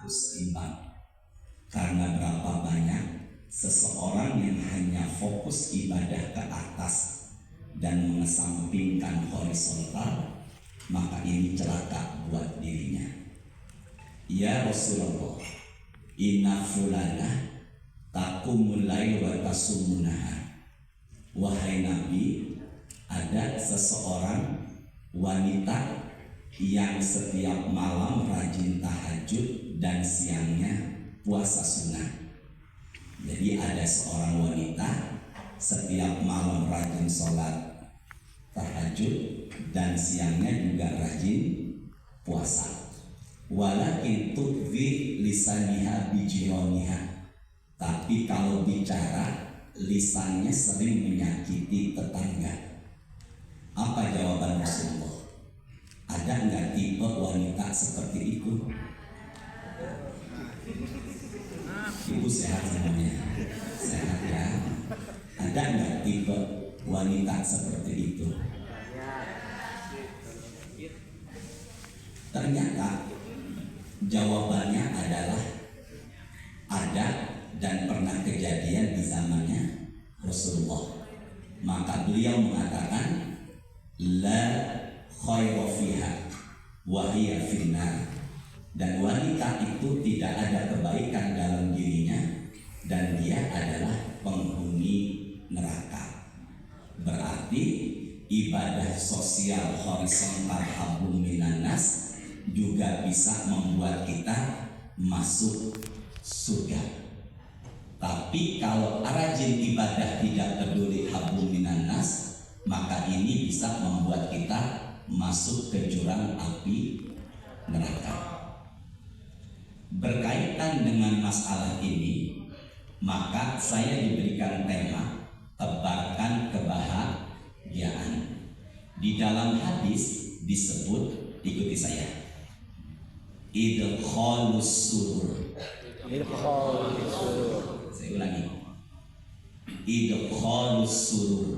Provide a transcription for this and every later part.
harus imbang. Karena berapa banyak seseorang yang hanya fokus ibadah ke atas dan mengesampingkan horizontal, maka ini celaka buat dirinya. Ya Rasulullah, inna fulana taqumul lail wa tasumun nahar. Wahai Nabi, ada seseorang wanita yang setiap malam rajin tahajud dan siangnya puasa sunnah. Jadi ada seorang wanita setiap malam rajin sholat tahajud dan siangnya juga rajin puasa. Walakin tudhi lisaniha bijironiha. Tapi kalau bicara, lisannya sering menyakiti tetangga. Apa jawaban Rasulullah? Ada nggak tipe wanita seperti itu? Ibu sehat semuanya? Sehat ya? Ada nggak tipe wanita seperti itu? Ternyata jawabannya adalah ada dan pernah kejadian di zamannya Rasulullah. Maka beliau mengatakan la khayra fiha wa hiya finnar. Dan wanita itu tidak ada kebaikan dalam dirinya dan dia adalah penghuni neraka. Berarti ibadah sosial horizontal hablum minan nas juga bisa membuat kita masuk surga. Tapi kalau rajin ibadah tidak peduli hablum minan nas, maka ini bisa membuat kita masuk ke jurang api neraka. Berkaitan dengan masalah ini, maka saya diberikan tema tebarkan kebahagiaan. Di dalam hadis disebut, ikuti saya, idkhalus surur. Saya ulangi, idkhalus surur.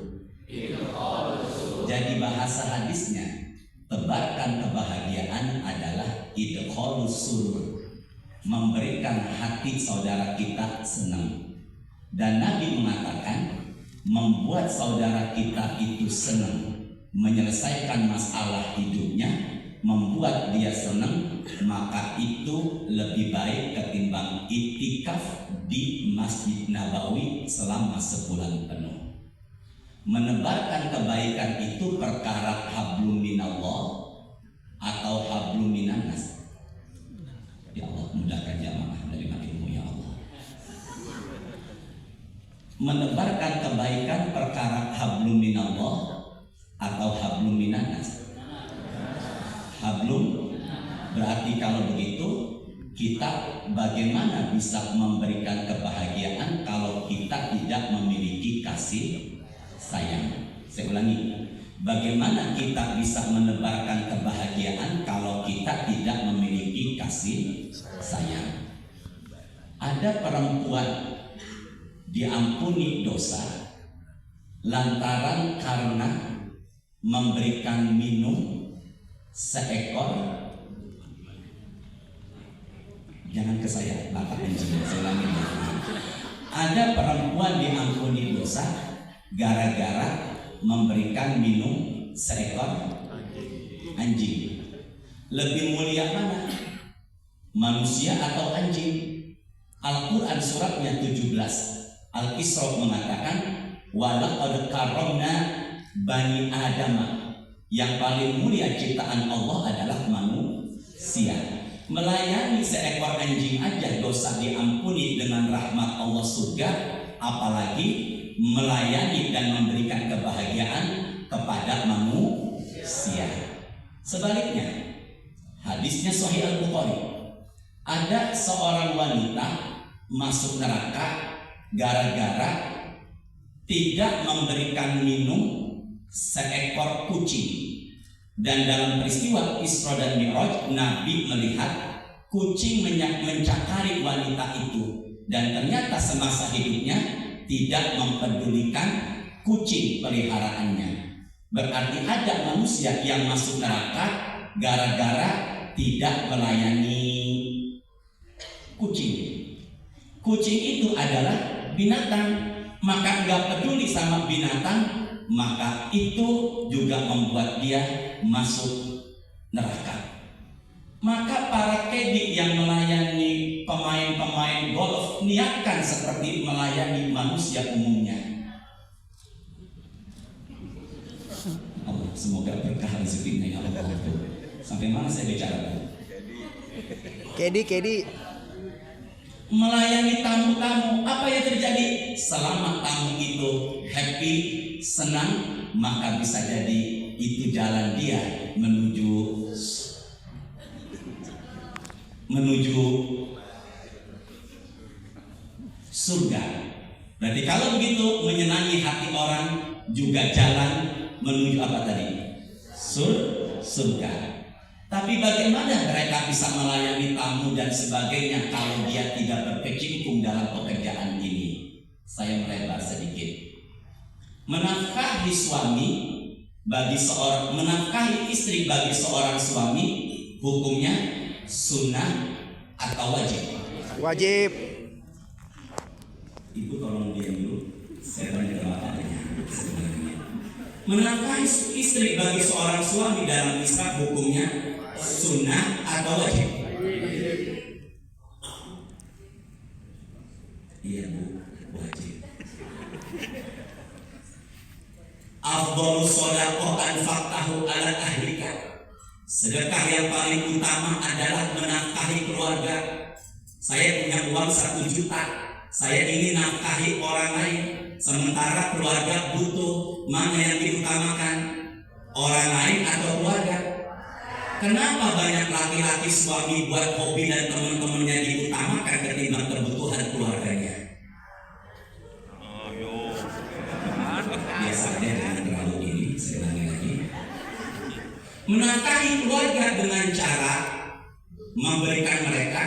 Jadi bahasa hadisnya, tebarkan kebahagiaan adalah idkhalus surur, memberikan hati saudara kita senang. Dan Nabi mengatakan membuat saudara kita itu senang, menyelesaikan masalah hidupnya, membuat dia senang, maka itu lebih baik ketimbang iktikaf di Masjid Nabawi selama sebulan penuh. Menebarkan kebaikan itu perkara hablum minallah atau hablum minannas. Ya Allah, mudahkan jamaah menerima ilmu ya Allah. Menebarkan kebaikan perkara hablum minallah atau hablum minannas. Hablum berarti kalau begitu kita bagaimana bisa memberikan kebahagiaan kalau kita tidak memiliki kasih sayang. Saya ulangi, bagaimana kita bisa menebarkan kebahagiaan kalau kita tidak memiliki kasih sayang? Ada perempuan diampuni dosa lantaran karena memberikan minum seekor, jangan ke saya, bapak anjing, saya ulangi. Ada perempuan diampuni dosa gara-gara memberikan minum seekor anjing. Lebih mulia mana? Manusia atau anjing? Al-Quran suratnya 17 Al-Isra mengatakan walaqad karramna bani Adama. Yang paling mulia ciptaan Allah adalah manusia. Melayani seekor anjing aja dosa diampuni dengan rahmat Allah surga, apalagi melayani dan memberikan kebahagiaan kepada manusia. Sebaliknya, hadisnya Sahih Al-Bukhari, ada seorang wanita masuk neraka gara-gara tidak memberikan minum seekor kucing. Dan dalam peristiwa Isra dan Mi'raj, Nabi melihat kucing mencakari wanita itu, dan ternyata semasa hidupnya tidak mempedulikan kucing peliharaannya. Berarti ada manusia yang masuk neraka gara-gara tidak melayani kucing itu adalah binatang, maka nggak peduli sama binatang, maka itu juga membuat dia masuk neraka. Maka para kedi yang melayani pemain-pemain golf niatkan seperti melayani manusia umumnya. Allah, semoga berkah rezekinya ya Allah. Sampai mana saya bicara? Kedi. Melayani tamu-tamu, apa yang terjadi? Selama tamu itu happy, senang, maka bisa jadi itu jalan dia menuju surga. Berarti kalau begitu menyenangi hati orang juga jalan menuju apa tadi? Surga. Tapi bagaimana mereka bisa melayani tamu dan sebagainya kalau dia tidak berkecimpung dalam pekerjaan ini? Saya melebar sedikit. Menafkahi istri bagi seorang suami hukumnya sunnah atau wajib? Wajib. Ibu tolong diam dulu. Saya tanya bapaknya. Menafkahi istri bagi seorang suami dalam Islam hukumnya sunnah atau wajib? Iya Bu, wajib. Afdhalus shadaqah anfaqtahu ala ahlika. Sedekah yang paling utama adalah menafkahi keluarga. Saya punya uang 1 juta, saya ingin nafkahi orang lain, sementara keluarga butuh. Mana yang diutamakan? Orang lain atau keluarga? Kenapa banyak laki-laki suami buat hobi dan teman-temannya diutamakan ketimbang kebutuhan keluarganya? Biasanya dengan terlalu ini, saya ulangi lagi. Menafkahi keluarga dengan cara memberikan mereka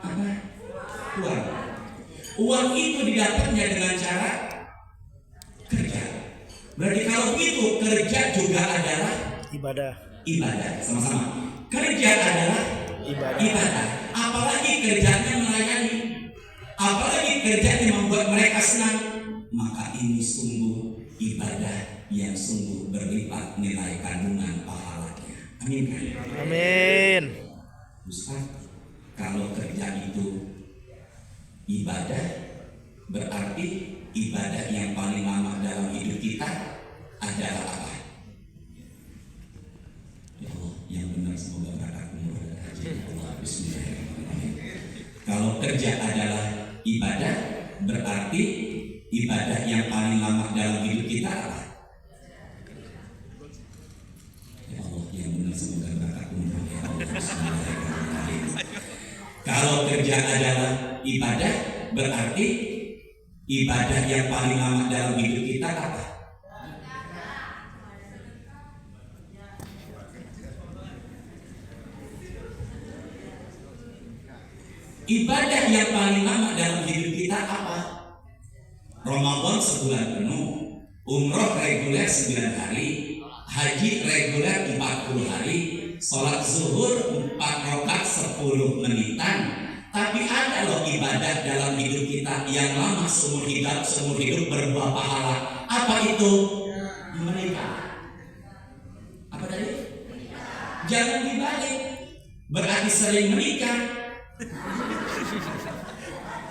apa? Uang. Uang itu didapatnya dengan cara kerja. Berarti kalau begitu kerja juga adalah Ibadah. Sama-sama. Kerja adalah ibadah. Apalagi kerjanya melayani, apalagi kerjanya membuat mereka senang, maka ini sungguh ibadah yang sungguh berlipat nilai kandungan pahalanya. Amin kan? Amin. Ustaz, kalau kerja itu ibadah, berarti ibadah yang paling lama dalam hidup kita adalah apa? Ya Allah, yang benar semoga berkat umur dan haji. Allah, bismillahirrahmanirrahim. Kalau kerja adalah ibadah, berarti ibadah yang paling lama dalam hidup kita apa? Ya Allah, yang benar semoga berkat umur dan haji. Bismillahirrahmanirrahim. Kalau kerja adalah ibadah, berarti ibadah yang paling lama dalam hidup kita apa? Ibadah yang paling lama dalam hidup kita apa? Ramadan sebulan penuh, umroh reguler 9 hari, haji reguler 40 hari, sholat zuhur 4 rakaat 10 menitan. Tapi ada loh ibadah dalam hidup kita yang lama seumur hidup berbuah pahala. Apa itu? Menikah. Apa tadi? Jangan dibalik. Berarti sering menikah.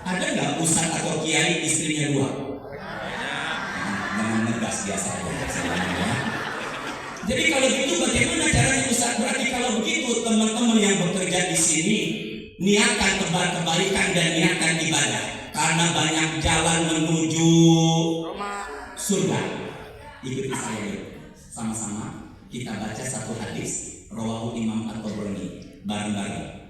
Ada nggak ustaz atau kiai istrinya 2? Jangan ngegas biasa aja. Jadi kalau gitu bagaimana caranya ustaz? Berarti kalau begitu teman-teman yang bekerja di sini niatkan kebaikan dan niatkan ibadah, karena banyak jalan menuju surga. Ikuti saya yuk. Sama-sama kita baca satu hadis rawahu Imam At-Tabrani bareng-bareng.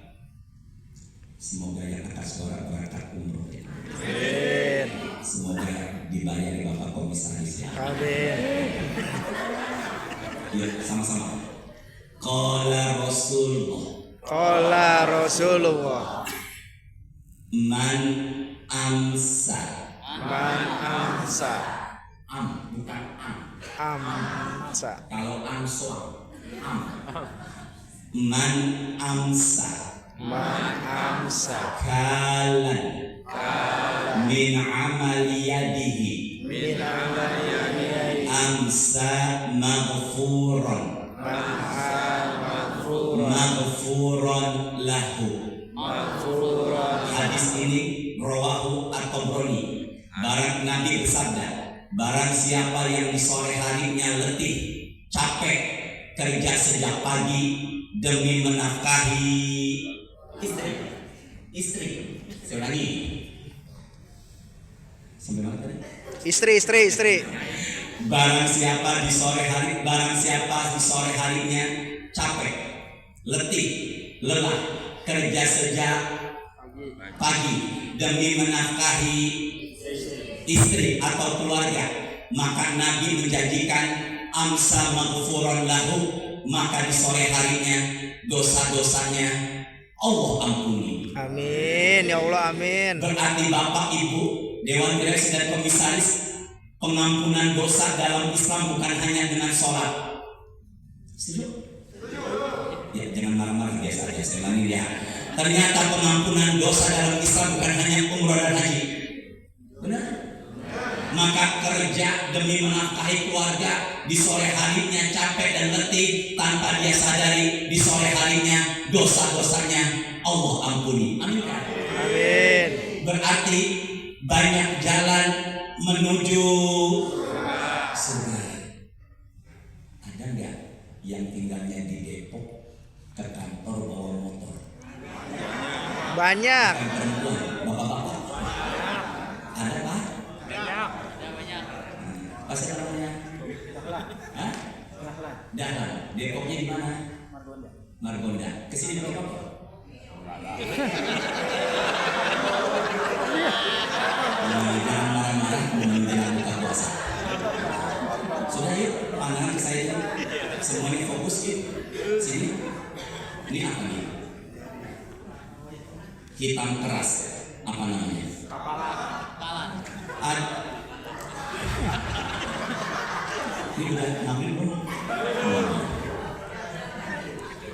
Semoga yang atas suara berangkat umroh ya. Amin. Semoga dibayar Bapak Komisaris ya. Amin. Yuk sama-sama. Qala Rasulullah. Man amsa. Bukan am. Amsa. Kalau am soal. Am. Man amsa. Amsa. kalan min amali yadihi Min alayani amsa maghfuran maghfuran lahu. Hadis ini rawahu at-Tabrani. Barang Nabi bersabda, barang siapa yang di sore harinya letih, capek, kerja sejak pagi demi menafkahi istri. Saya ulangi. Sampai mana tadi? Istri. Barang siapa di sore harinya capek, letih, lelah, kerja sejak pagi demi menafkahi istri atau keluarga, maka Nabi menjanjikan amsa maghfuran lahu, maka di sore harinya dosa-dosanya Allah ampuni. Amin ya Allah, amin. Berarti Bapak Ibu Dewan Direksi dan Komisaris, pengampunan dosa dalam Islam bukan hanya dengan sholat. Setuju? Ya, jangan marah-marah, biasa aja. Saya ulangi ya. Ternyata pengampunan dosa dalam Islam bukan hanya umroh dan haji. Benar? Maka kerja demi menafkahi keluarga, di sore harinya capek dan letih, tanpa dia sadari di sore harinya dosa-dosanya Allah ampuni. Amin kan? Amin. Berarti banyak jalan menuju surga. Ada nggak yang tinggalnya di Depok ke kantor bawa motor? Banyak. Bukan perempuan, bapak-bapak. Ada Pak? Pasti namanya? Hah? Dahlan. Depoknya di mana? Margonda. Kesini Depok? Jangan marah-marah menjelang buka puasa. Sudah yuk, pandangan ke saya yuk. Semuanya fokus yuk. Sini. Ini apa nih? Hitam keras. Apa namanya? Kapalan. Ini udah ngambil belum?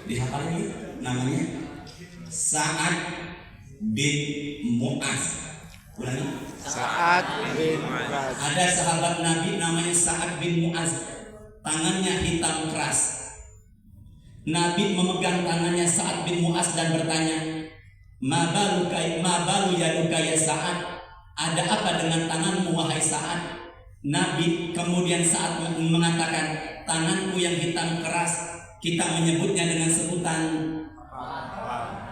Dihafalin yuk. Namanya Sa'ad bin Mu'az. Ulangi. Sa'ad bin Mu'az. Ada sahabat Nabi namanya Sa'ad bin Mu'az. Tangannya hitam keras. Nabi memegang tangannya Sa'ad bin Mu'az dan bertanya, Ma balu yaduka ya Sa'ad? Ada apa dengan tanganmu wahai Sa'ad? Nabi kemudian saat mengatakan, tanganku yang hitam keras, kita menyebutnya dengan sebutan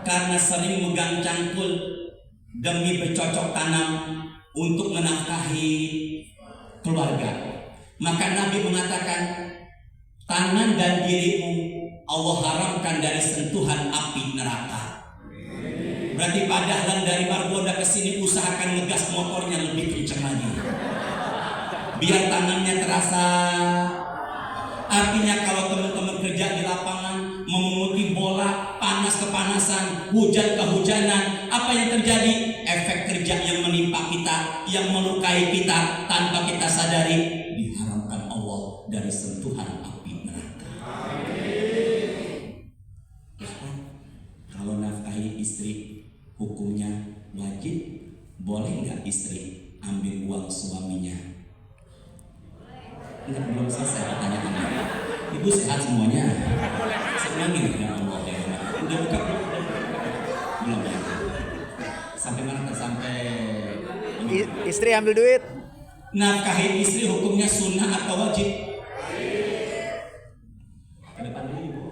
karena sering megang cangkul demi bercocok tanam untuk menafkahi keluarga. Maka Nabi mengatakan, tangan dan dirimu Allah haramkan dari sentuhan api neraka. Berarti Pak Dahlan dari Margonda ke sini usahakan ngegas motornya lebih kencang lagi, biar tangannya terasa. Artinya kalau teman-teman kerja di lapangan memunguti bola, panas kepanasan, hujan kehujanan, apa yang terjadi? Efek kerja yang menimpa kita, yang melukai kita tanpa kita sadari, diharamkan Allah dari sentuhan api neraka. Kalau nafkahi istri hukumnya wajib, boleh nggak istri ambil uang suaminya? Enggak, belum selesai pertanyaannya. Ibu sehat semuanya? Senangin ya Allah ya. Udah buka belum ya? Sampai mana? Sampai Istri ambil duit. nafkahi istri hukumnya sunnah atau wajib? Ke depan dulu Ibu.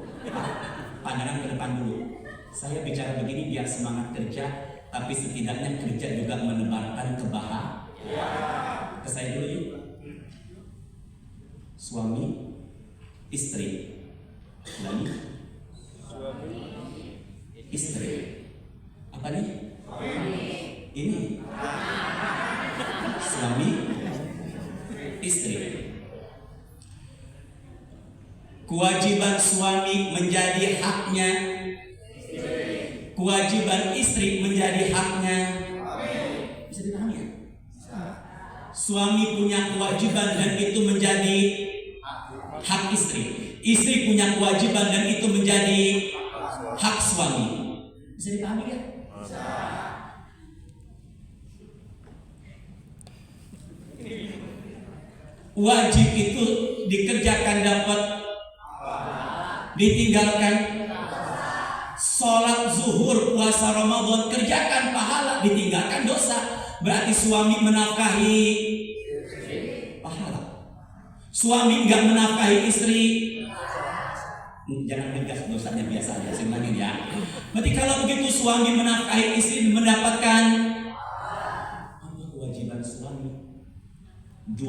Pandangan ke depan dulu. Saya bicara begini biar semangat kerja, tapi setidaknya kerja juga menebarkan kebahagiaan. Ke saya dulu yuk. Suami, istri, dan istri. Apa nih? Ini suami, istri. Kewajiban suami menjadi haknya, kewajiban istri menjadi haknya. Bisa dipahami ya? Suami punya kewajiban dan itu menjadi hak istri. Istri punya kewajiban dan itu menjadi hak suami. Bisa dipahami kan? Wajib itu dikerjakan dapat, ditinggalkan. Sholat zuhur, puasa Ramadan, kerjakan pahala, ditinggalkan dosa. Berarti suami menafkahi pahala. Suami nggak menafkahi istri, jangan tegas, dosanya biasa aja sebenarnya ya. Berarti kalau begitu suami menafkahi istri mendapatkan apa kewajiban suami? 2.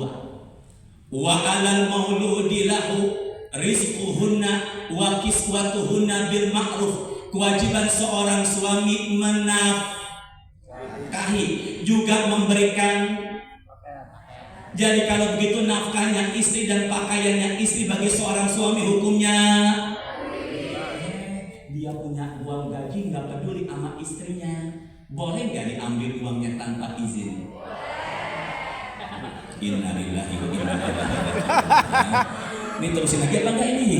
Wa 'alal mauludi lahu rizquhunna wa kiswatuhunna bil ma'ruf. Kewajiban seorang suami menafkahi juga memberikan. Jadi kalau begitu nafkahnya istri dan pakaiannya istri bagi seorang suami hukumnya dia punya uang gaji nggak peduli sama istrinya, boleh nggak diambil uangnya tanpa izin? Innalillahi wa inna ilaihi raji'un. Ini terusin lagi apa enggak ini?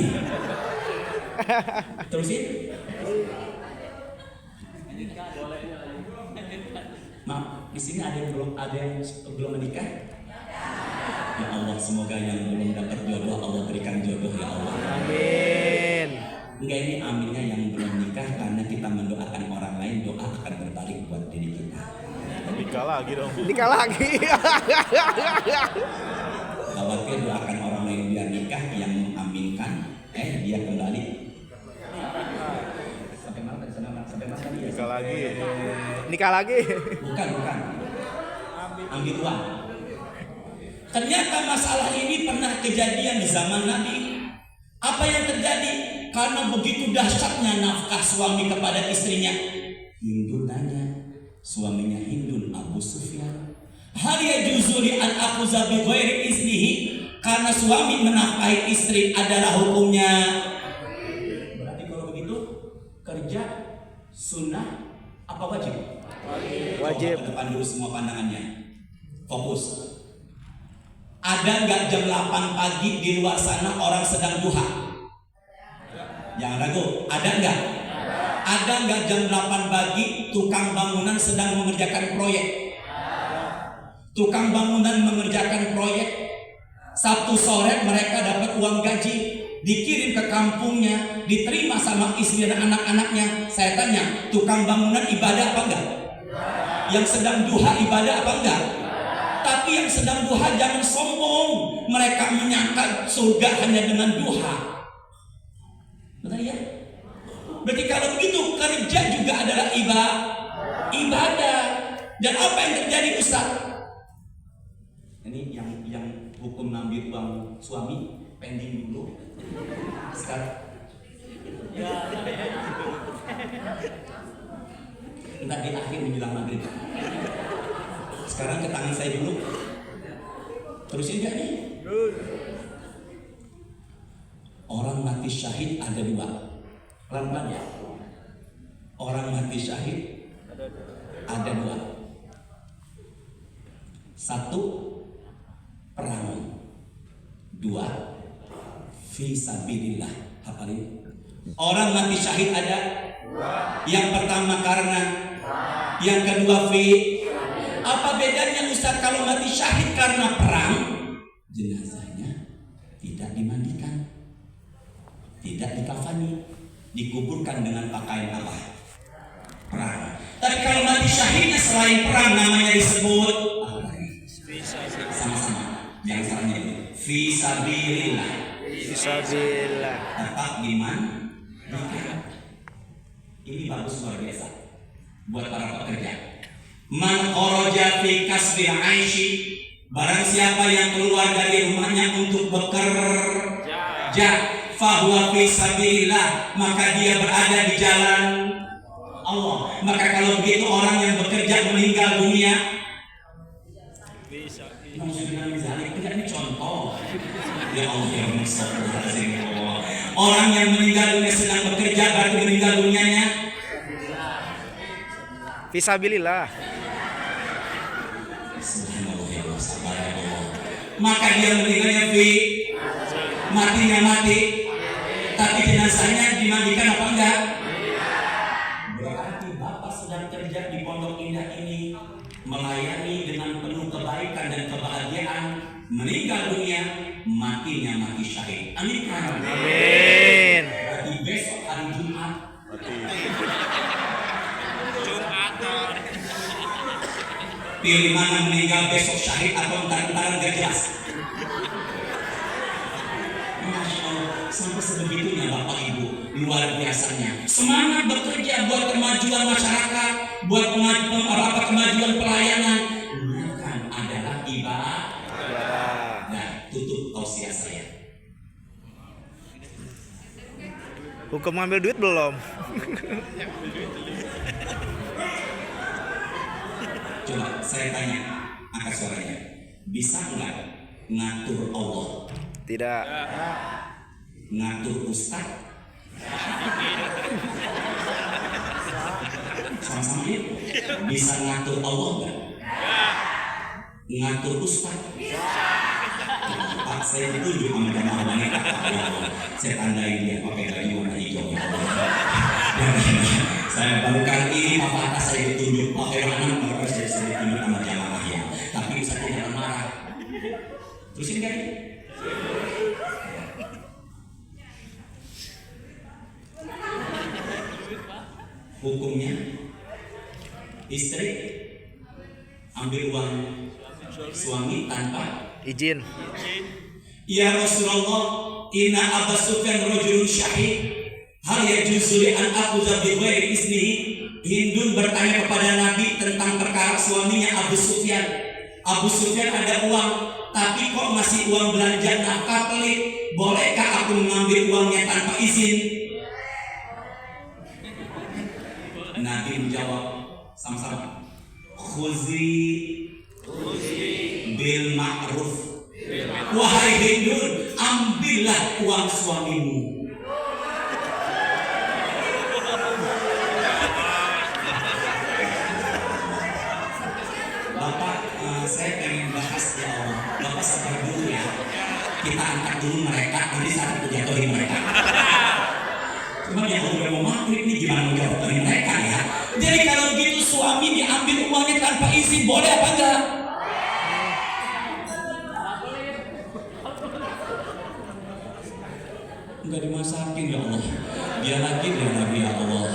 Terusin? Maaf, di sini ada yang belum menikah? Ya Allah, semoga yang belum dapat jodoh Allah berikan jodoh ya Allah. Amin. Enggak, ini aminnya yang belum nikah karena kita mendoakan orang lain, doa akan berbalik buat diri kita. Nikah lagi dong. Nikah lagi. Khawatir doakan orang lain biar nikah, yang mengaminkan, dia kembali. Sampai mana tadi ya? Nikah lagi. Nikah lagi. Bukan. Ambil uang. Ternyata masalah ini pernah kejadian di zaman Nabi. Apa yang terjadi? Karena begitu dahsyatnya nafkah suami kepada istrinya. Hindu tanya, suaminya Hindun Abu Sufyan, hal yajuzu li an akhuza bi ghairi iznihi, karena suami menafkahi istri adalah hukumnya. Berarti kalau begitu kerja sunnah apa wajib? Wajib. Coba ke depan dulu semua pandangannya. Fokus. Ada nggak jam 8 pagi di luar sana orang sedang duha? Jangan ragu, ada nggak? Ada nggak jam 8 pagi tukang bangunan sedang mengerjakan proyek? Tukang bangunan mengerjakan proyek, Sabtu sore mereka dapat uang gaji, dikirim ke kampungnya, diterima sama istri dan anak-anaknya. Saya tanya, tukang bangunan ibadah apa enggak? Yang sedang duha ibadah apa enggak? Tapi yang sedang duha jangan sombong. Mereka menyangka surga hanya dengan duha. Benar ya? Berarti kalau begitu kerja juga adalah ibadah. Dan apa yang terjadi Ustaz? Ini yang hukum ngambil uang suami pending dulu. Sekarang entar di akhir menjelang maghrib. Sekarang ke tangan saya dulu. Terusin gak nih? Orang mati syahid ada 2. Pelan-pelan ya. Orang mati syahid ada 2. 1 perang, 2 fisabilillah. Hafalin. Orang mati syahid ada 2. Yang pertama karena, yang kedua apa bedanya Ustaz kalau mati syahid karena perang? Jenazahnya tidak dimandikan, tidak dikafani, dikuburkan dengan pakaian apa? Perang. Tapi kalau mati syahidnya selain perang namanya disebut sama-sama. Jangan salah nyebut. Fisabilillah. Fisabilillah. Tetap iman. Ini bagus luar biasa buat para pekerja. Man kharaja fi kasbil 'aishi, barang siapa yang keluar dari rumahnya untuk bekerja, fahuwa fi sabilillah, maka dia berada di jalan Allah. Maka kalau begitu orang yang bekerja meninggal dunia, ini contoh. Ya Allah, ya Allah. Orang yang meninggal dunia sedang bekerja berarti meninggal dunianya Fisabilillah. Maka dia meninggalnya matinya mati, tapi jenazahnya dimandikan apa enggak? Berarti hati Bapak sedang kerja di Pondok Indah ini, melayani dengan penuh kebaikan dan kebahagiaan, meninggal dunia, matinya mati syahid. Amin. Amin. Berarti besok hari Jumat. Pilih mana meninggal besok syahid atau entar-entaran gak jelas. Masya Allah, sampai sebegitunya Bapak Ibu, luar biasanya. Semangat bekerja buat kemajuan masyarakat, buat kemajuan pelayanan. Bukan adalah ibadah. Nah, tutup tausiah saya. Hukum ngambil duit belum? Coba saya tanya, angkat suaranya. Bisa nggak ngatur Allah? Tidak. Ngatur Ustaz? Sama-sama yuk. Bisa ngatur Allah nggak? Ngatur Ustaz? Pak, saya ditunjuk sama jamaah wanita. Saya tandai dia pakai baju warna hijau. Saya baru kali ini Bapak atas saya ditunjuk pakai warna, baru saya ditunjuk sama jamaah ya. Tapi saya jangan marah. Terusin kan? Hukumnya istri ambil uang suami tanpa Izin. Ya Rasulullah, inna Abu Sufyan rajulun syahid, hal yajuzu li an aquza bi ghairi ismihi. Hindun bertanya kepada Nabi tentang perkara suaminya Abu Sufyan. Abu Sufyan ada uang, tapi kok masih uang belanja nafkah pelit? Bolehkah aku mengambil uangnya tanpa izin? Nabi menjawab sama-sama, khuzi bil ma'ruf. Wahai Hindun, ambillah uang suamimu. Bapak, saya pengen bahas ya Allah. Bapak sabar dulu ya. Kita angkat dulu mereka, nanti saat itu jatuhin mereka. Cuma yang udah mau maghrib nih gimana mau jawab dari mereka ya. Jadi kalau begitu suami diambil uangnya tanpa izin, boleh apa enggak? Enggak dimasakin ya Allah. Dia lagi ya Allah.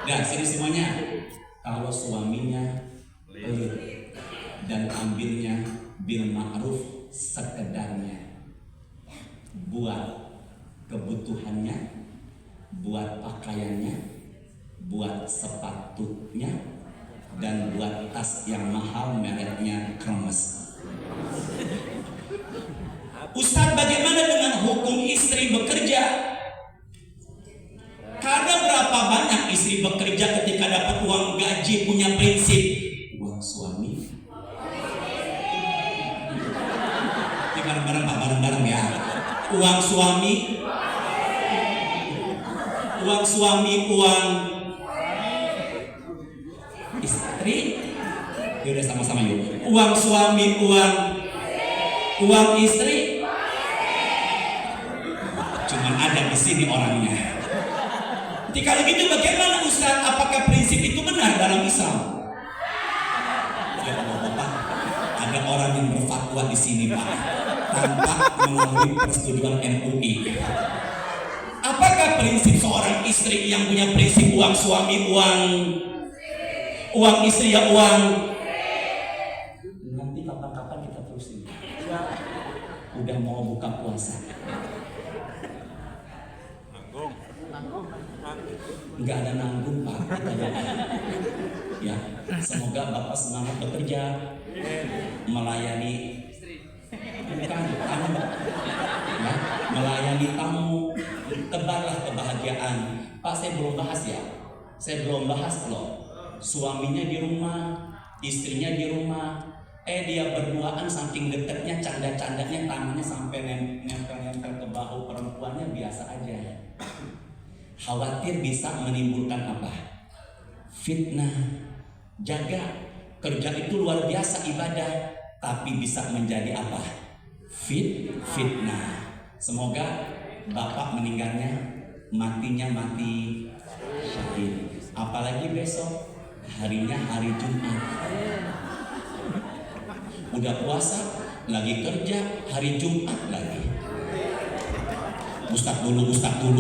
Dan sini semuanya. Kalau suaminya pelit dan ambilnya bil ma'ruf sekedarnya, buat kebutuhannya, buat pakaiannya, buat sepatunya, dan buat tas yang mahal mereknya Hermes. Ustaz, bagaimana dengan hukum istri bekerja? Karena berapa banyak istri bekerja ketika dapat uang gaji punya prinsip uang suami. Ini bareng-bareng Pak, bareng-bareng ya. Uang suami, uang istri. Ya udah sama-sama yuk. Uang suami, uang istri. Cuman ada di sini orangnya. Jadi kalau gitu bagaimana Ustaz? Apakah prinsip itu benar dalam Islam? Ya Allah Bapak, ada orang yang berfatwa di sini Pak, tanpa melalui persetujuan MUI. Apakah prinsip seorang istri yang punya prinsip uang suami, uang istri ya uang? Nanti kapan-kapan kita terusin. Udah mau buka puasa. Enggak ada nanggung Pak. Ya, semoga Bapak semangat bekerja, melayani tamu, ya, melayani tamu, tebarlah kebahagiaan. Pak, saya belum bahas ya. Saya belum bahas loh. Suaminya di rumah, istrinya di rumah. Dia berduaan saking dekatnya, canda-candanya tangannya sampai nempel-nempel ke bahu perempuannya biasa aja. Khawatir bisa menimbulkan apa? Fitnah. Jaga, kerja itu luar biasa ibadah, tapi bisa menjadi apa? Fitnah. Semoga Bapak meninggalnya matinya mati syahid. Apalagi besok harinya hari Jumat. Udah puasa, lagi kerja, hari Jumat lagi. Ustaz dulu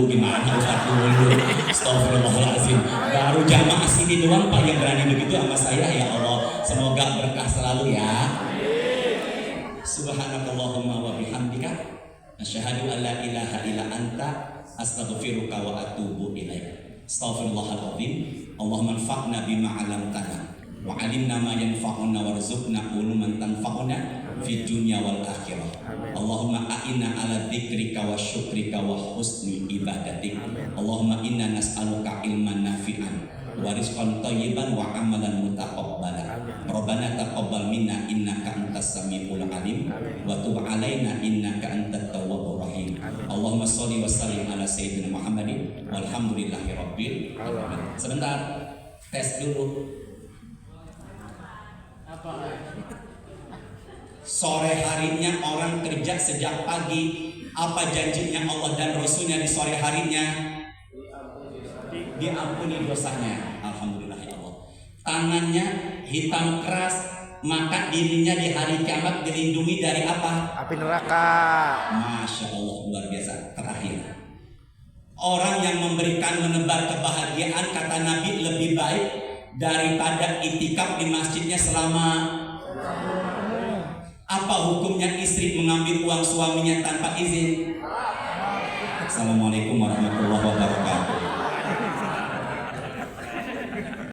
gimana Ustaz dulu? Astagfirullahaladzim. Baru jamaah sini doang Pak yang berani begitu sama saya, ya Allah. Semoga berkah selalu ya. Subhanakallahumma wa bihamdika asyhadu an la ilaha illa anta astaghfiruka wa atubu ilaik. Astaghfirullahaladzim. Allahumma anfa'na bima 'allamtana wa 'allimna ma yanfa'una warzuqna uluman tanfa'una fid dunya wal akhirah. Allahumma a'inna ala dzikrika wa syukrika wa husni ibadatik. Allahumma inna nas'aluka ilman nafi'an wa rizqan thayyiban wa amalan mutaqabbala. Rabbana taqabbal minna innaka antas samiul alim wa tub alaina innaka antat tawwabur rahim. Allahumma shalli wa sallim ala sayyidina Muhammadin walhamdulillahi rabbil alamin. Sebentar, tes dulu. Sore harinya orang kerja sejak pagi. Apa janjinya Allah dan Rasulnya di sore harinya? Diampuni dosanya. Alhamdulillah ya Allah. Tangannya hitam keras, maka dirinya di hari kiamat dilindungi dari apa? Api neraka. Masya Allah, luar biasa. Terakhir, orang yang memberikan menebar kebahagiaan, kata Nabi, lebih baik daripada itikaf di masjidnya selama. Apa hukumnya istri mengambil uang suaminya tanpa izin? Assalamualaikum warahmatullahi wabarakatuh.